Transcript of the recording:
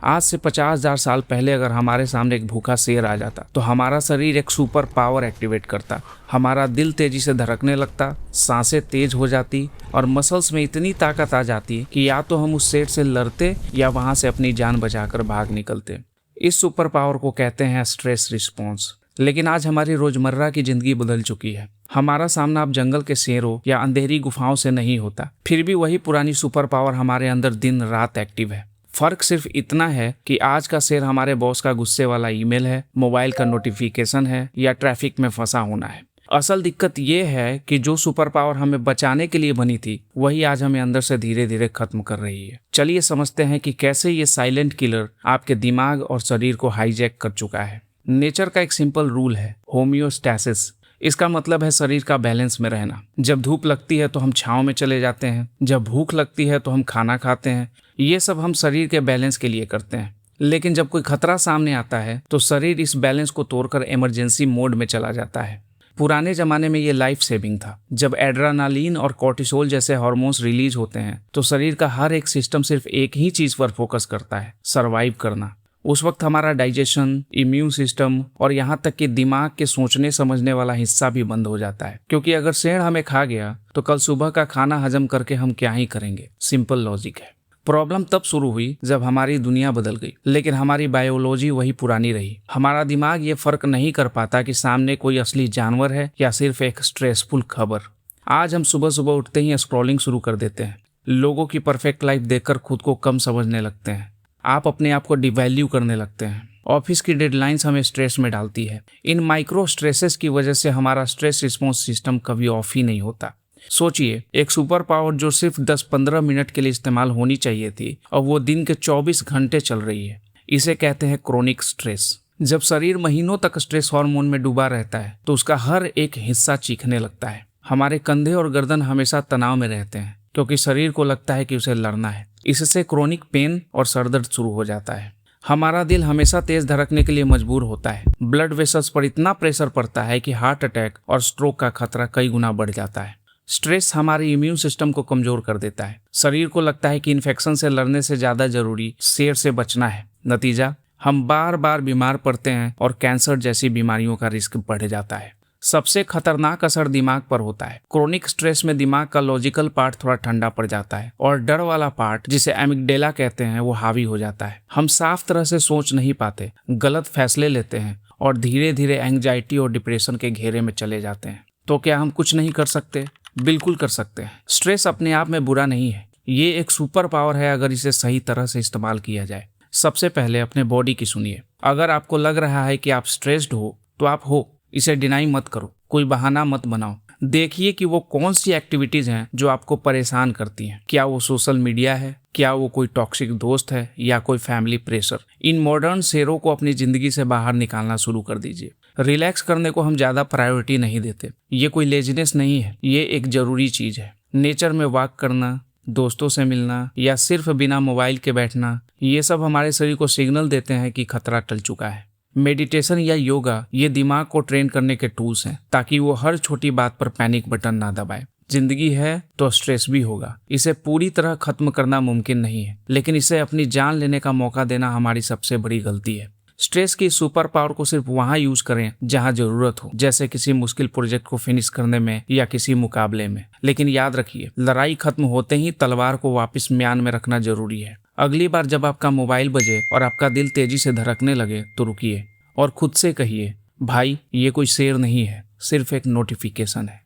आज से 50,000 साल पहले अगर हमारे सामने एक भूखा शेर आ जाता तो हमारा शरीर एक सुपर पावर एक्टिवेट करता। हमारा दिल तेजी से धड़कने लगता, सांसें तेज हो जाती और मसल्स में इतनी ताकत आ जाती कि या तो हम उस शेर से लड़ते या वहां से अपनी जान बचाकर भाग निकलते। इस सुपर पावर को कहते हैं स्ट्रेस रिस्पॉन्स। लेकिन आज हमारी रोजमर्रा की जिंदगी बदल चुकी है। हमारा सामना अब जंगल के शेरों या अंधेरी गुफाओं से नहीं होता, फिर भी वही पुरानी सुपर पावर हमारे अंदर दिन रात एक्टिव है। फर्क सिर्फ इतना है कि आज का शेर हमारे बॉस का गुस्से वाला ईमेल है, मोबाइल का नोटिफिकेशन है या ट्रैफिक में फंसा होना है। असल दिक्कत ये है कि जो सुपर पावर हमें बचाने के लिए बनी थी वही आज हमें अंदर से धीरे धीरे खत्म कर रही है। चलिए समझते हैं कि कैसे ये साइलेंट किलर आपके दिमाग और शरीर को हाईजैक कर चुका है। नेचर का एक सिंपल रूल है, होम्योस्टैसिस। इसका मतलब है शरीर का बैलेंस में रहना। जब धूप लगती है तो हम छांव में चले जाते हैं, जब भूख लगती है तो हम खाना खाते हैं। ये सब हम शरीर के बैलेंस के लिए करते हैं। लेकिन जब कोई खतरा सामने आता है तो शरीर इस बैलेंस को तोड़कर इमरजेंसी मोड में चला जाता है। पुराने जमाने में ये लाइफ सेविंग था। जब एड्रेनालिन और कोर्टिसोल जैसे हार्मोन्स रिलीज होते हैं तो शरीर का हर एक सिस्टम सिर्फ एक ही चीज पर फोकस करता है, सरवाइव करना। उस वक्त हमारा डाइजेशन, इम्यून सिस्टम और यहाँ तक कि दिमाग के सोचने समझने वाला हिस्सा भी बंद हो जाता है, क्योंकि अगर शेर हमें खा गया तो कल सुबह का खाना हजम करके हम क्या ही करेंगे। सिंपल लॉजिक है। प्रॉब्लम तब शुरू हुई जब हमारी दुनिया बदल गई, लेकिन हमारी बायोलॉजी वही पुरानी रही। हमारा दिमाग ये फर्क नहीं कर पाता कि सामने कोई असली जानवर है या सिर्फ एक स्ट्रेसफुल खबर। आज हम सुबह सुबह उठते ही स्क्रॉलिंग शुरू कर देते हैं। लोगों की परफेक्ट लाइफ देखकर खुद को कम समझने लगते हैं। आप अपने आप को डिवैल्यू करने लगते हैं। ऑफिस की डेडलाइंस हमें स्ट्रेस में डालती है। इन माइक्रो स्ट्रेसेस की वजह से हमारा स्ट्रेस रिस्पॉन्स सिस्टम कभी ऑफ ही नहीं होता। सोचिए, एक सुपर पावर जो सिर्फ 10-15 मिनट के लिए इस्तेमाल होनी चाहिए थी और वो दिन के 24 घंटे चल रही है। इसे कहते हैं क्रोनिक स्ट्रेस। जब शरीर महीनों तक स्ट्रेस हार्मोन में डूबा रहता है तो उसका हर एक हिस्सा चीखने लगता है। हमारे कंधे और गर्दन हमेशा तनाव में रहते हैं क्योंकि शरीर को लगता है कि उसे लड़ना है। इससे क्रोनिक पेन और सरदर्द शुरू हो जाता है। हमारा दिल हमेशा तेज धड़कने के लिए मजबूर होता है। ब्लड वेसल्स पर इतना प्रेशर पड़ता है कि हार्ट अटैक और स्ट्रोक का खतरा कई गुना बढ़ जाता है। स्ट्रेस हमारे इम्यून सिस्टम को कमजोर कर देता है। शरीर को लगता है कि इन्फेक्शन से लड़ने से ज्यादा जरूरी शेर से बचना है। नतीजा, हम बार बार बीमार पड़ते हैं और कैंसर जैसी बीमारियों का रिस्क बढ़ जाता है। सबसे खतरनाक असर दिमाग पर होता है। क्रोनिक स्ट्रेस में दिमाग का लॉजिकल पार्ट थोड़ा ठंडा पड़ जाता है और डर वाला पार्ट, जिसे एमिगडेला कहते हैं, वो हावी हो जाता है। हम साफ तरह से सोच नहीं पाते, गलत फैसले लेते हैं और धीरे धीरे एंग्जाइटी और डिप्रेशन के घेरे में चले जाते हैं। तो क्या हम कुछ नहीं कर सकते? बिल्कुल कर सकते हैं। स्ट्रेस अपने आप में बुरा नहीं है, ये एक सुपर पावर है अगर इसे सही तरह से इस्तेमाल किया जाए। सबसे पहले अपने बॉडी की सुनिए। अगर आपको लग रहा है कि आप स्ट्रेस्ड हो तो आप हो, इसे डिनाई मत करो, कोई बहाना मत बनाओ। देखिए कि वो कौन सी एक्टिविटीज हैं जो आपको परेशान करती हैं। क्या वो सोशल मीडिया है, क्या वो कोई टॉक्सिक दोस्त है या कोई फैमिली प्रेशर। इन मॉडर्न शेरों को अपनी जिंदगी से बाहर निकालना शुरू कर दीजिए। रिलैक्स करने को हम ज्यादा प्रायोरिटी नहीं देते। ये कोई लेजीनेस नहीं है, ये एक जरूरी चीज है। नेचर में वॉक करना, दोस्तों से मिलना या सिर्फ बिना मोबाइल के बैठना, ये सब हमारे शरीर को सिग्नल देते हैं कि खतरा टल चुका है। मेडिटेशन या योगा ये दिमाग को ट्रेन करने के टूल्स हैं ताकि वो हर छोटी बात पर पैनिक बटन ना दबाए। जिंदगी है तो स्ट्रेस भी होगा, इसे पूरी तरह खत्म करना मुमकिन नहीं है, लेकिन इसे अपनी जान लेने का मौका देना हमारी सबसे बड़ी गलती है। स्ट्रेस की सुपर पावर को सिर्फ वहां यूज करें जहां जरूरत हो, जैसे किसी मुश्किल प्रोजेक्ट को फिनिश करने में या किसी मुकाबले में। लेकिन याद रखिए, लड़ाई खत्म होते ही तलवार को वापस म्यान में रखना जरूरी है। अगली बार जब आपका मोबाइल बजे और आपका दिल तेजी से धड़कने लगे तो रुकिए और खुद से कहिए, भाई ये कोई शेर नहीं है, सिर्फ एक नोटिफिकेशन है।